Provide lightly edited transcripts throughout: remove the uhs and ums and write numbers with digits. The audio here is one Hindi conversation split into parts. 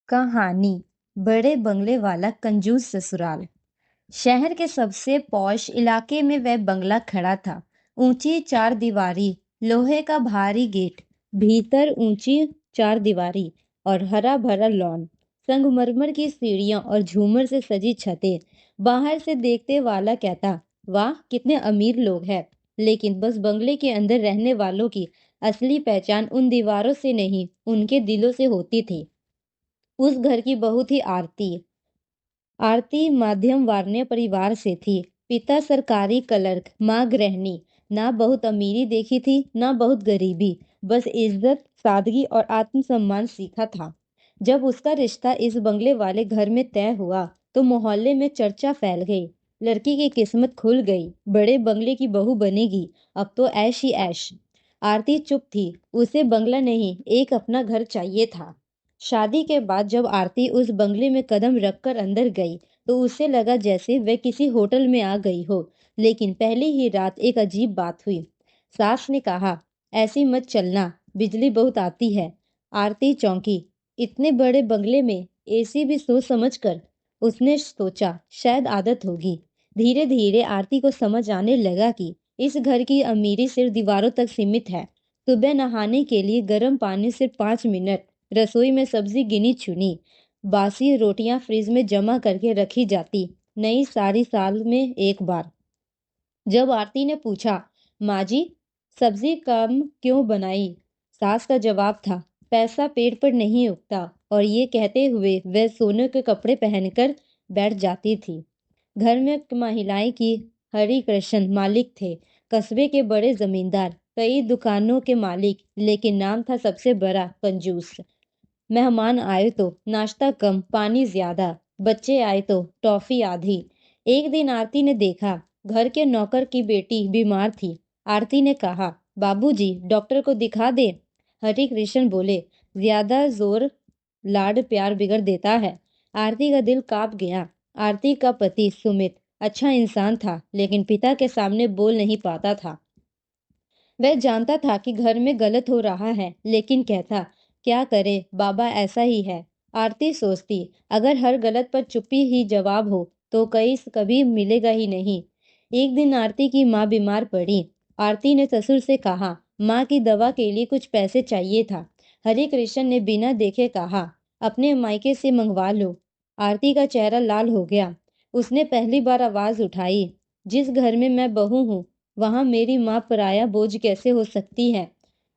कहानी बड़े बंगले वाला कंजूस ससुराल। शहर के सबसे पॉश इलाके में वह बंगला खड़ा था। ऊंची चार दीवारी, लोहे का भारी गेट, भीतर ऊंची चार दीवारी और हरा भरा लॉन, संगमरमर की सीढ़ियां और झूमर से सजी छतें। बाहर से देखते वाला कहता, वाह कितने अमीर लोग हैं। लेकिन बस बंगले के अंदर रहने वालों की असली पहचान उन दीवारों से नहीं, उनके दिलों से होती थी। उस घर की बहू थी आरती। आरती मध्यम वर्णीय परिवार से थी। पिता सरकारी क्लर्क, माँ गृहिणी। ना बहुत अमीरी देखी थी, ना बहुत गरीबी। बस इज्जत, सादगी और आत्मसम्मान सीखा था। जब उसका रिश्ता इस बंगले वाले घर में तय हुआ तो मोहल्ले में चर्चा फैल गई। लड़की की किस्मत खुल गई, बड़े बंगले की बहू बनेगी। अब तो ऐश ही ऐश। आरती चुप थी। उसे बंगला नहीं, एक अपना घर चाहिए था। शादी के बाद जब आरती उस बंगले में कदम रखकर अंदर गई तो उसे लगा जैसे वह किसी होटल में आ गई हो। लेकिन पहली ही रात एक अजीब बात हुई। सास ने कहा, ऐसी मत चलना, बिजली बहुत आती है। आरती चौंकी। इतने बड़े बंगले में एसी भी सोच समझ कर। उसने सोचा शायद आदत होगी। धीरे धीरे आरती को समझ आने लगा कि इस घर की अमीरी सिर्फ दीवारों तक सीमित है। सुबह नहाने के लिए गर्म पानी सिर्फ 5 मिनट, रसोई में सब्जी गिनी चुनी, बासी रोटियां फ्रिज में जमा करके रखी जाती, नई सारी साल में एक बार। जब आरती ने पूछा, माँ जी सब्जी कम क्यों बनाई, सास का जवाब था, पैसा पेट पर नहीं उगता। और ये कहते हुए वह सोने के कपड़े पहनकर बैठ जाती थी। घर में महिलाएं की हरि कृष्ण मालिक थे, कस्बे के बड़े जमींदार, कई दुकानों के मालिक, लेकिन नाम था सबसे बड़ा कंजूस। मेहमान आए तो नाश्ता कम, पानी ज्यादा। बच्चे आए तो टॉफी आधी। एक दिन आरती ने देखा, घर के नौकर की बेटी बीमार थी। आरती ने कहा, बाबूजी डॉक्टर को दिखा दे। हरि कृष्ण बोले, ज्यादा जोर लाड प्यार बिगड़ देता है। आरती का दिल कांप गया। आरती का पति सुमित अच्छा इंसान था, लेकिन पिता के सामने बोल नहीं पाता था। वह जानता था कि घर में गलत हो रहा है, लेकिन कहता, क्या करे, बाबा ऐसा ही है। आरती सोचती, अगर हर गलत पर चुप्पी ही जवाब हो तो कई कभी मिलेगा ही नहीं। एक दिन आरती की माँ बीमार पड़ी। आरती ने ससुर से कहा, माँ की दवा के लिए कुछ पैसे चाहिए था। हरे कृष्ण ने बिना देखे कहा, अपने मायके से मंगवा लो। आरती का चेहरा लाल हो गया। उसने पहली बार आवाज उठाई, जिस घर में मैं बहू हूँ वहां मेरी माँ पराया बोझ कैसे हो सकती है।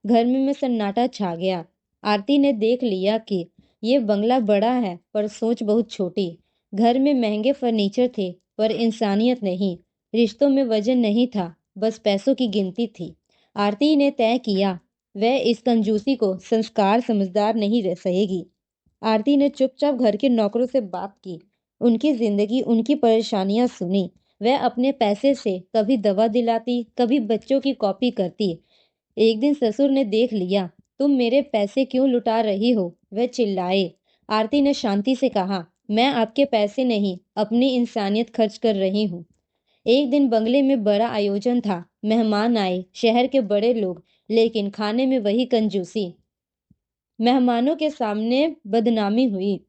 घर में सन्नाटा छा गया। आरती ने देख लिया कि ये बंगला बड़ा है पर सोच बहुत छोटी। घर में महंगे फर्नीचर थे पर इंसानियत नहीं, रिश्तों में वजन नहीं था, बस पैसों की गिनती थी। आरती ने तय किया, वह इस कंजूसी को संस्कार समझदार नहीं रह सहेगी। आरती ने चुपचाप घर के नौकरों से बात की, उनकी जिंदगी, उनकी परेशानियां सुनी। वह अपने पैसे से कभी दवा दिलाती, कभी बच्चों की कॉपी करती। एक दिन ससुर ने देख लिया, तुम मेरे पैसे क्यों लुटा रही हो, वह चिल्लाए। आरती ने शांति से कहा, मैं आपके पैसे नहीं, अपनी इंसानियत खर्च कर रही हूँ। एक दिन बंगले में बड़ा आयोजन था। मेहमान आए, शहर के बड़े लोग, लेकिन खाने में वही कंजूसी। मेहमानों के सामने बदनामी हुई।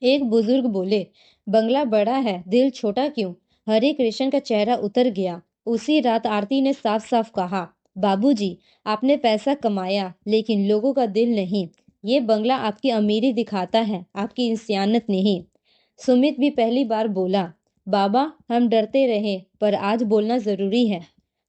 एक बुजुर्ग बोले, बंगला बड़ा है, दिल छोटा क्यों। हरे कृष्ण का चेहरा उतर गया। उसी रात आरती ने साफ साफ कहा, बाबूजी आपने पैसा कमाया लेकिन लोगों का दिल नहीं। ये बंगला आपकी अमीरी दिखाता है, आपकी इंसानियत नहीं। सुमित भी पहली बार बोला, बाबा हम डरते रहे पर आज बोलना जरूरी है।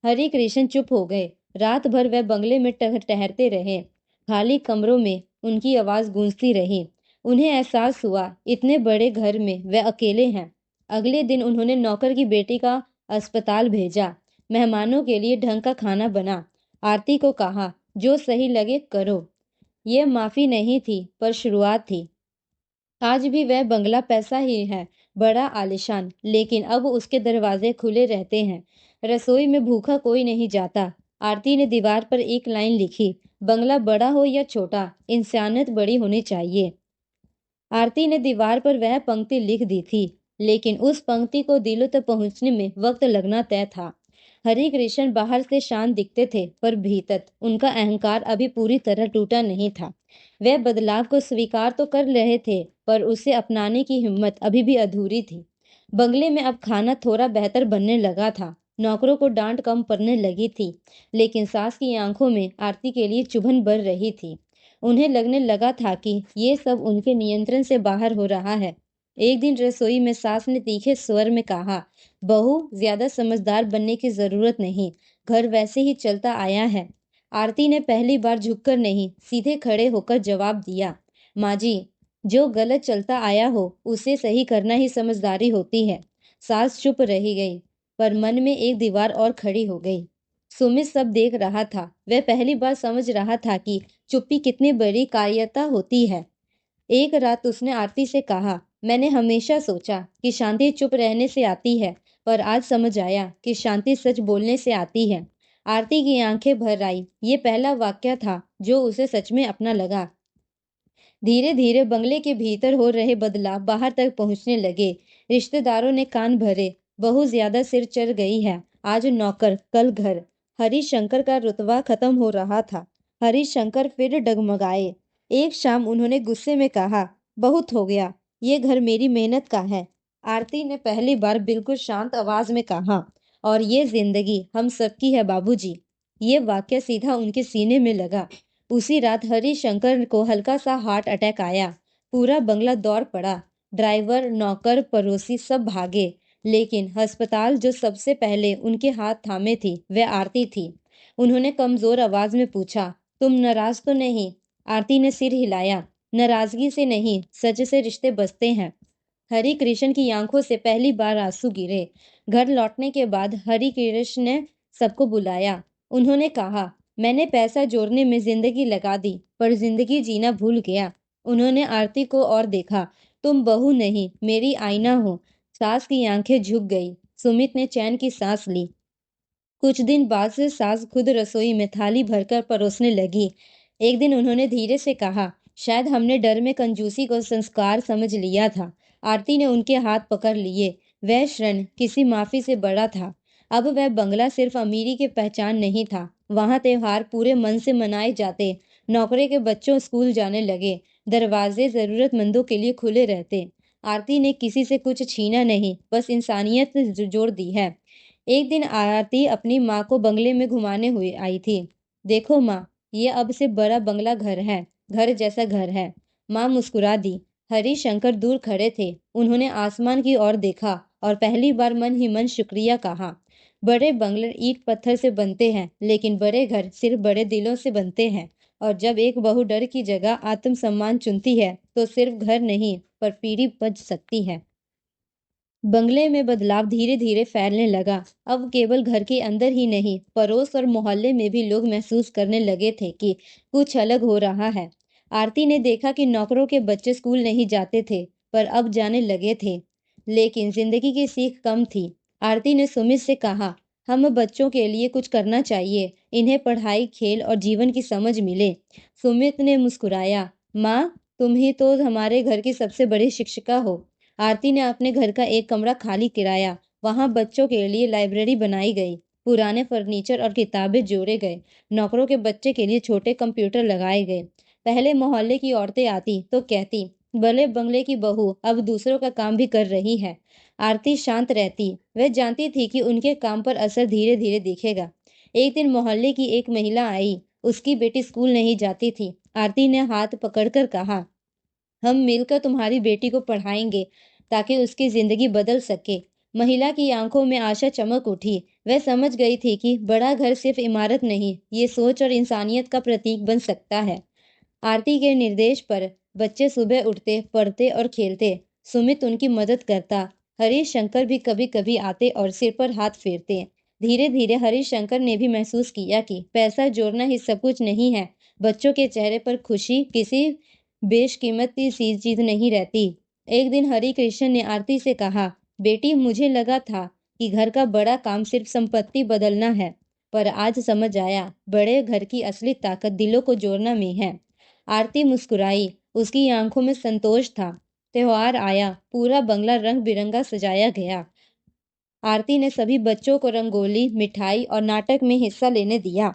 हरे कृष्ण चुप हो गए। रात भर वह बंगले में ठहरते रहे। खाली कमरों में उनकी आवाज गूंजती रही। उन्हें एहसास हुआ इतने बड़े घर में वे अकेले हैं। अगले दिन उन्होंने नौकर की बेटी का अस्पताल भेजा। मेहमानों के लिए ढंग का खाना बना। आरती को कहा, जो सही लगे करो। यह माफी नहीं थी पर शुरुआत थी। आज भी वह बंगला पैसा ही है, बड़ा आलिशान, लेकिन अब उसके दरवाजे खुले रहते हैं। रसोई में भूखा कोई नहीं जाता। आरती ने दीवार पर एक लाइन लिखी, बंगला बड़ा हो या छोटा, इंसानियत बड़ी होनी चाहिए। आरती ने दीवार पर वह पंक्ति लिख दी थी, लेकिन उस पंक्ति को दिलों तक पहुंचने में वक्त लगना तय था। हरि कृष्ण बाहर से शांत दिखते थे, पर भीतर उनका अहंकार अभी पूरी तरह टूटा नहीं था। वे बदलाव को स्वीकार तो कर रहे थे, पर उसे अपनाने की हिम्मत अभी भी अधूरी थी। बंगले में अब खाना थोड़ा बेहतर बनने लगा था, नौकरों को डांट कम पड़ने लगी थी, लेकिन सास की आंखों में आरती के लिए चुभन बढ़ रही थी। उन्हें लगने लगा था कि ये सब उनके नियंत्रण से बाहर हो रहा है। एक दिन रसोई में सास ने तीखे स्वर में कहा, बहू, ज्यादा समझदार बनने की जरूरत नहीं, घर वैसे ही चलता आया है। आरती ने पहली बार झुककर नहीं, सीधे खड़े होकर जवाब दिया, माँ जी, जो गलत चलता आया हो उसे सही करना ही समझदारी होती है। सास चुप रही गई, पर मन में एक दीवार और खड़ी हो गई। सुमित सब देख रहा था। वह पहली बार समझ रहा था कि चुप्पी कितनी बड़ी कायरता होती है। एक रात उसने आरती से कहा, मैंने हमेशा सोचा कि शांति चुप रहने से आती है, पर आज समझ आया कि शांति सच बोलने से आती है। आरती की आंखें भर आई। ये पहला वाक्य था जो उसे सच में अपना लगा। धीरे धीरे बंगले के भीतर हो रहे बदलाव बाहर तक पहुंचने लगे। रिश्तेदारों ने कान भरे, बहुत ज्यादा सिर चढ़ गई है, आज नौकर कल घर। हरिशंकर का रुतबा खत्म हो रहा था। हरिशंकर फिर डगमगाए। एक शाम उन्होंने गुस्से में कहा, बहुत हो गया, ये घर मेरी मेहनत का है। आरती ने पहली बार बिल्कुल शांत आवाज में कहा, और ये जिंदगी हम सबकी है बाबूजी। ये वाक्य सीधा उनके सीने में लगा। उसी रात हरिशंकर को हल्का सा हार्ट अटैक आया। पूरा बंगला दौड़ पड़ा। ड्राइवर, नौकर, पड़ोसी सब भागे, लेकिन अस्पताल जो सबसे पहले उनके हाथ थामे थी वह आरती थी। उन्होंने कमजोर आवाज में पूछा, तुम नाराज तो नहीं? आरती ने सिर हिलाया, नाराजगी से नहीं, सच से रिश्ते बसते हैं। हरि कृष्ण की आंखों से पहली बार आंसू गिरे। घर लौटने के बाद हरि कृष्ण ने सबको बुलाया। उन्होंने कहा, मैंने पैसा जोड़ने में जिंदगी लगा दी, पर जिंदगी जीना भूल गया। उन्होंने आरती को और देखा, तुम बहू नहीं, मेरी आईना हो। सास की आंखें झुक गई। सुमित ने चैन की सांस ली। कुछ दिन बाद से सास खुद रसोई में थाली भरकर परोसने लगी। एक दिन उन्होंने धीरे से कहा, शायद हमने डर में कंजूसी को संस्कार समझ लिया था। आरती ने उनके हाथ पकड़ लिए। वह क्षण किसी माफी से बड़ा था। अब वह बंगला सिर्फ अमीरी की पहचान नहीं था, वहां त्योहार पूरे मन से मनाए जाते। नौकरे के बच्चों स्कूल जाने लगे। दरवाजे जरूरतमंदों के लिए खुले रहते। आरती ने किसी से कुछ छीना नहीं, बस इंसानियत जोड़ दी है। एक दिन आरती अपनी माँ को बंगले में घुमाने हुए आई थी। देखो माँ, ये अब से बड़ा बंगला घर है, घर जैसा घर है। माँ मुस्कुरा दी। हरिशंकर दूर खड़े थे। उन्होंने आसमान की ओर देखा और पहली बार मन ही मन शुक्रिया कहा। बड़े बंगले ईंट पत्थर से बनते हैं, लेकिन बड़े घर सिर्फ बड़े दिलों से बनते हैं। और जब एक बहू डर की जगह आत्मसम्मान चुनती है, तो सिर्फ घर नहीं, पर पीढ़ी बच सकती है। बंगले में बदलाव धीरे धीरे फैलने लगा। अब केवल घर के अंदर ही नहीं, पड़ोस और मोहल्ले में भी लोग महसूस करने लगे थे कि कुछ अलग हो रहा है। आरती ने देखा कि नौकरों के बच्चे स्कूल नहीं जाते थे, पर अब जाने लगे थे, लेकिन जिंदगी की सीख कम थी। आरती ने सुमित से कहा, हम बच्चों के लिए कुछ करना चाहिए, इन्हें पढ़ाई, खेल और जीवन की समझ मिले। सुमित ने मुस्कुराया, माँ, तुम ही तो हमारे घर की सबसे बड़ी शिक्षिका हो। आरती ने अपने घर का एक कमरा खाली किराया। वहां बच्चों के लिए लाइब्रेरी बनाई गई। पुराने फर्नीचर और किताबें जोड़े गए। नौकरों के बच्चे के लिए छोटे कंप्यूटर लगाए गए। पहले मोहल्ले की औरतें आती तो कहती, बड़े बंगले की बहू अब दूसरों का काम भी कर रही है। आरती शांत रहती। वह जानती थी कि उनके काम पर असर धीरे धीरे दिखेगा। एक दिन मोहल्ले की एक महिला आई। उसकी बेटी स्कूल नहीं जाती थी। आरती ने हाथ पकड़कर कहा, हम मिलकर तुम्हारी बेटी को पढ़ाएंगे, ताकि उसकी जिंदगी बदल सके। महिला की आंखों में आशा चमक उठी। वह समझ गई थी कि बड़ा घर सिर्फ इमारत नहीं, ये सोच और इंसानियत का प्रतीक बन सकता है। आरती के निर्देश पर बच्चे सुबह उठते, पढ़ते और खेलते। सुमित उनकी मदद करता। हरिशंकर भी कभी कभी आते और सिर पर हाथ फेरते। धीरे धीरे हरिशंकर ने भी महसूस किया कि पैसा जोड़ना ही सब कुछ नहीं है। बच्चों के चेहरे पर खुशी किसी बेशकीमती सी चीज नहीं रहती। एक दिन हरि कृष्ण ने आरती से कहा, बेटी, मुझे लगा था कि घर का बड़ा काम सिर्फ संपत्ति बदलना है, पर आज समझ आया, बड़े घर की असली ताकत दिलों को जोड़ना में है। आरती मुस्कुराई। उसकी आंखों में संतोष था। त्योहार आया। पूरा बंगला रंग बिरंगा सजाया गया। आरती ने सभी बच्चों को रंगोली, मिठाई और नाटक में हिस्सा लेने दिया।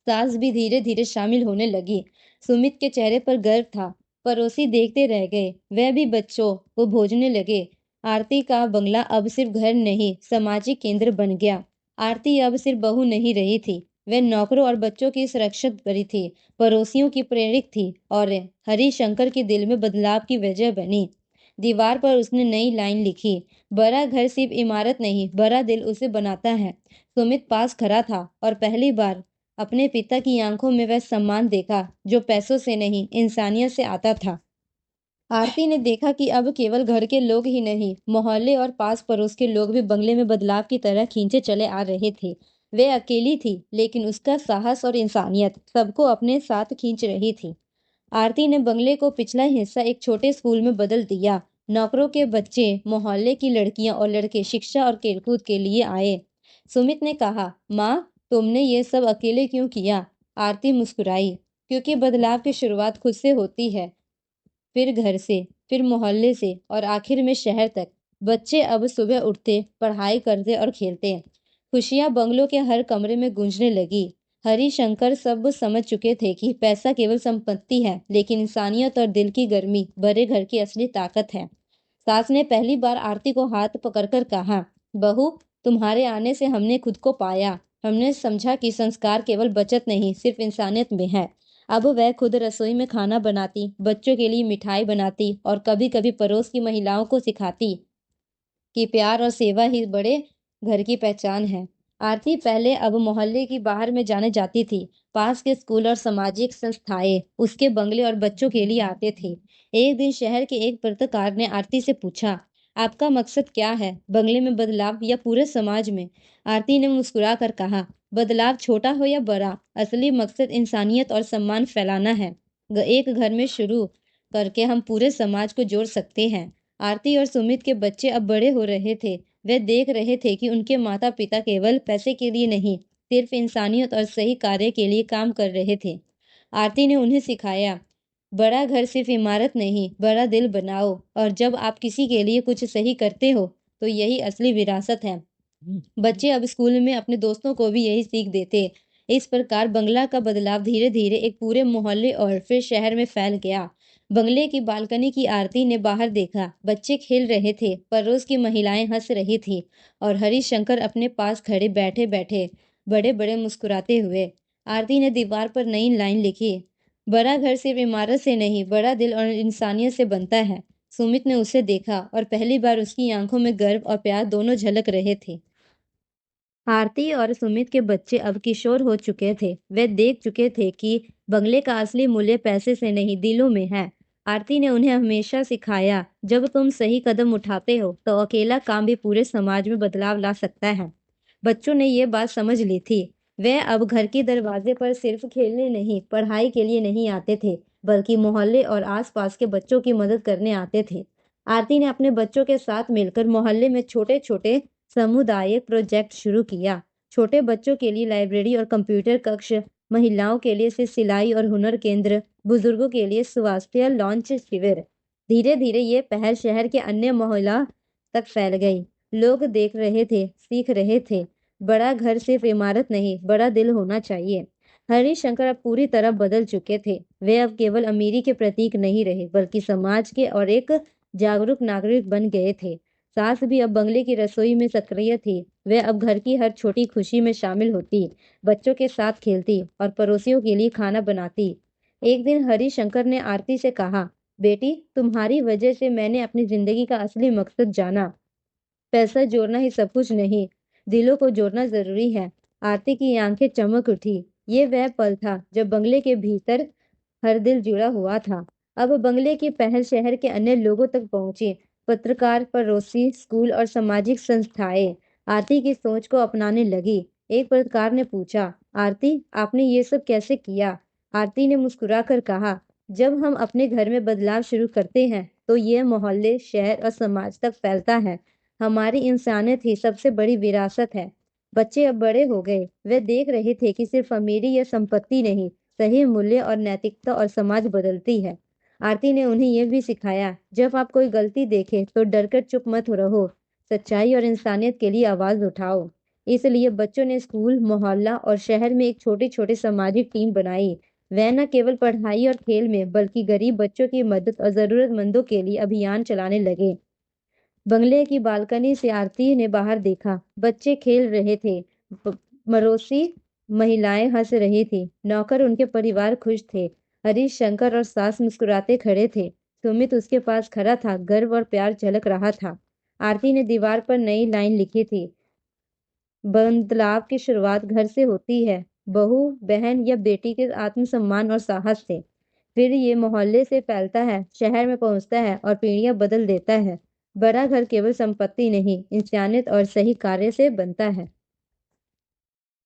सास भी धीरे धीरे शामिल होने लगी। सुमित के चेहरे पर गर्व था। पड़ोसी देखते रह गए। वह भी बच्चों को भेजने लगे। आरती का बंगला अब सिर्फ घर नहीं, सामाजिक केंद्र बन गया। आरती अब सिर्फ बहू नहीं रही थी, वह नौकरों और बच्चों की सुरक्षित बनी थी, पड़ोसियों की प्रेरित थी और हरिशंकर के दिल में बदलाव की वजह बनी। दीवार पर उसने नई लाइन लिखी, बड़ा घर सिर्फ इमारत नहीं, बड़ा दिल उसे बनाता है। सुमित पास खड़ा था और पहली बार अपने पिता की आंखों में वह सम्मान देखा जो पैसों से नहीं, इंसानियत से आता था। आरती ने देखा कि अब केवल घर के लोग ही नहीं, मोहल्ले और पास पड़ोस के लोग भी बंगले में बदलाव की तरह खींचे चले आ रहे थे। वे अकेली थी, लेकिन उसका साहस और इंसानियत सबको अपने साथ खींच रही थी। आरती ने बंगले को पिछला हिस्सा एक छोटे स्कूल में बदल दिया। नौकरों के बच्चे, मोहल्ले की लड़कियां और लड़के शिक्षा और खेलकूद के लिए आए। सुमित ने कहा, माँ, तुमने ये सब अकेले क्यों किया? आरती मुस्कुराई, क्योंकि बदलाव की शुरुआत खुद से होती है, फिर घर से, फिर मोहल्ले से और आखिर में शहर तक। बच्चे अब सुबह उठते, पढ़ाई करते और खेलते। खुशियां बंगलों के हर कमरे में गूंजने लगी। हरिशंकर सब समझ चुके थे कि पैसा केवल संपत्ति है, लेकिन इंसानियत और दिल की गर्मी बड़े घर की असली ताकत है। सास ने पहली बार आरती को हाथ पकड़कर कहा, बहू, तुम्हारे आने से हमने खुद को पाया। हमने समझा कि संस्कार केवल बचत नहीं, सिर्फ इंसानियत में है। अब वह खुद रसोई में खाना बनाती, बच्चों के लिए मिठाई बनाती और कभी कभी पड़ोस की महिलाओं को सिखाती कि प्यार और सेवा ही बड़े घर की पहचान है। आरती पहले अब मोहल्ले की बाहर में जाने जाती थी। पास के स्कूल और सामाजिक संस्थाएं उसके बंगले और बच्चों के लिए आते थे। एक दिन शहर के एक पत्रकार ने आरती से पूछा, आपका मकसद क्या है, बंगले में बदलाव या पूरे समाज में? आरती ने मुस्कुरा कर कहा, बदलाव छोटा हो या बड़ा, असली मकसद इंसानियत और सम्मान फैलाना है। एक घर में शुरू करके हम पूरे समाज को जोड़ सकते हैं। आरती और सुमित के बच्चे अब बड़े हो रहे थे। वे देख रहे थे कि उनके माता पिता केवल पैसे के लिए नहीं, सिर्फ इंसानियत और सही कार्य के लिए काम कर रहे थे। आरती ने उन्हें सिखाया, बड़ा घर सिर्फ इमारत नहीं, बड़ा दिल बनाओ, और जब आप किसी के लिए कुछ सही करते हो तो यही असली विरासत है। बच्चे अब स्कूल में अपने दोस्तों को भी यही सीख देते। इस प्रकार बंगला का बदलाव धीरे धीरे एक पूरे मोहल्ले और फिर शहर में फैल गया। बंगले की बालकनी की आरती ने बाहर देखा। बच्चे खेल रहे थे, पड़ोस की महिलाएं हंस रही थी और हरिशंकर अपने पास खड़े बैठे बैठे बड़े बड़े मुस्कुराते हुए। आरती ने दीवार पर नई लाइन लिखी, बड़ा घर सिर्फ इमारत से नहीं, बड़ा दिल और इंसानियत से बनता है। सुमित ने उसे देखा और पहली बार उसकी आंखों में गर्व और प्यार दोनों झलक रहे थे। आरती और सुमित के बच्चे अब किशोर हो चुके थे। वे देख चुके थे कि बंगले का असली मूल्य पैसे से नहीं, दिलों में है। आरती ने उन्हें हमेशा सिखाया, जब तुम सही कदम उठाते हो तो अकेला काम भी पूरे समाज में बदलाव ला सकता है। बच्चों ने ये बात समझ ली थी। वे अब घर के दरवाजे पर सिर्फ खेलने नहीं, पढ़ाई के लिए नहीं आते थे, बल्कि मोहल्ले और आसपास के बच्चों की मदद करने आते थे। आरती ने अपने बच्चों के साथ मिलकर मोहल्ले में छोटे छोटे सामुदायिक प्रोजेक्ट शुरू किया। छोटे बच्चों के लिए लाइब्रेरी और कंप्यूटर कक्ष, महिलाओं के लिए से सिलाई और हुनर केंद्र, बुजुर्गों के लिए स्वास्थ्य लॉन्च शिविर। धीरे धीरे ये पहल शहर के अन्य मोहल्ला तक फैल गई। लोग देख रहे थे, सीख रहे थे, बड़ा घर सिर्फ इमारत नहीं, बड़ा दिल होना चाहिए। हरिशंकर अब पूरी तरह बदल चुके थे। वे अब केवल अमीरी के प्रतीक नहीं रहे, बल्कि समाज के और एक जागरूक नागरिक बन गए थे। सास भी अब बंगले की रसोई में सक्रिय थी। वह अब घर की हर छोटी खुशी में शामिल होती, बच्चों के साथ खेलती और पड़ोसियों के लिए खाना बनाती। एक दिन हरिशंकर ने आरती से कहा, बेटी, तुम्हारी वजह से मैंने अपनी जिंदगी का असली मकसद जाना। पैसा जोड़ना ही सब कुछ नहीं, दिलों को जोड़ना जरूरी है। आरती की आंखें चमक उठी। ये वह पल था जब बंगले के भीतर हर दिल जुड़ा हुआ था। अब बंगले की पहल शहर के अन्य लोगों तक पहुंची। पत्रकार, पड़ोसी, स्कूल और सामाजिक संस्थाएं आरती की सोच को अपनाने लगी। एक पत्रकार ने पूछा, आरती, आपने ये सब कैसे किया? आरती ने मुस्कुराकर कहा, जब हम अपने घर में बदलाव शुरू करते हैं तो ये मोहल्ले, शहर और समाज तक फैलता है। हमारी इंसानियत ही सबसे बड़ी विरासत है। बच्चे अब बड़े हो गए। वे देख रहे थे कि सिर्फ अमीरी या संपत्ति नहीं, सही मूल्य और नैतिकता और समाज बदलती है। आरती ने उन्हें यह भी सिखाया, जब आप कोई गलती देखें तो डरकर चुप मत रहो, सच्चाई और इंसानियत के लिए आवाज उठाओ। इसलिए बच्चों ने स्कूल, मोहल्ला और शहर में एक छोटी छोटी सामाजिक टीम बनाई। वह न केवल पढ़ाई और खेल में बल्कि गरीब बच्चों की मदद और जरूरतमंदों के लिए अभियान चलाने लगे। बंगले की बालकनी से आरती ने बाहर देखा। बच्चे खेल रहे थे। मरोसी महिलाएं हंस रही थी। नौकर उनके परिवार खुश थे। हरीश, शंकर और सास मुस्कुराते खड़े थे। सुमित उसके पास खड़ा था। गर्व और प्यार झलक रहा था। आरती ने दीवार पर नई लाइन लिखी थी, बदलाव की शुरुआत घर से होती है, बहू, बहन या बेटी के आत्मसम्मान और साहस से। फिर ये मोहल्ले से फैलता है, शहर में पहुंचता है और पीढ़ियां बदल देता है। बड़ा घर केवल संपत्ति नहीं, इंसानियत और सही कार्य से बनता है।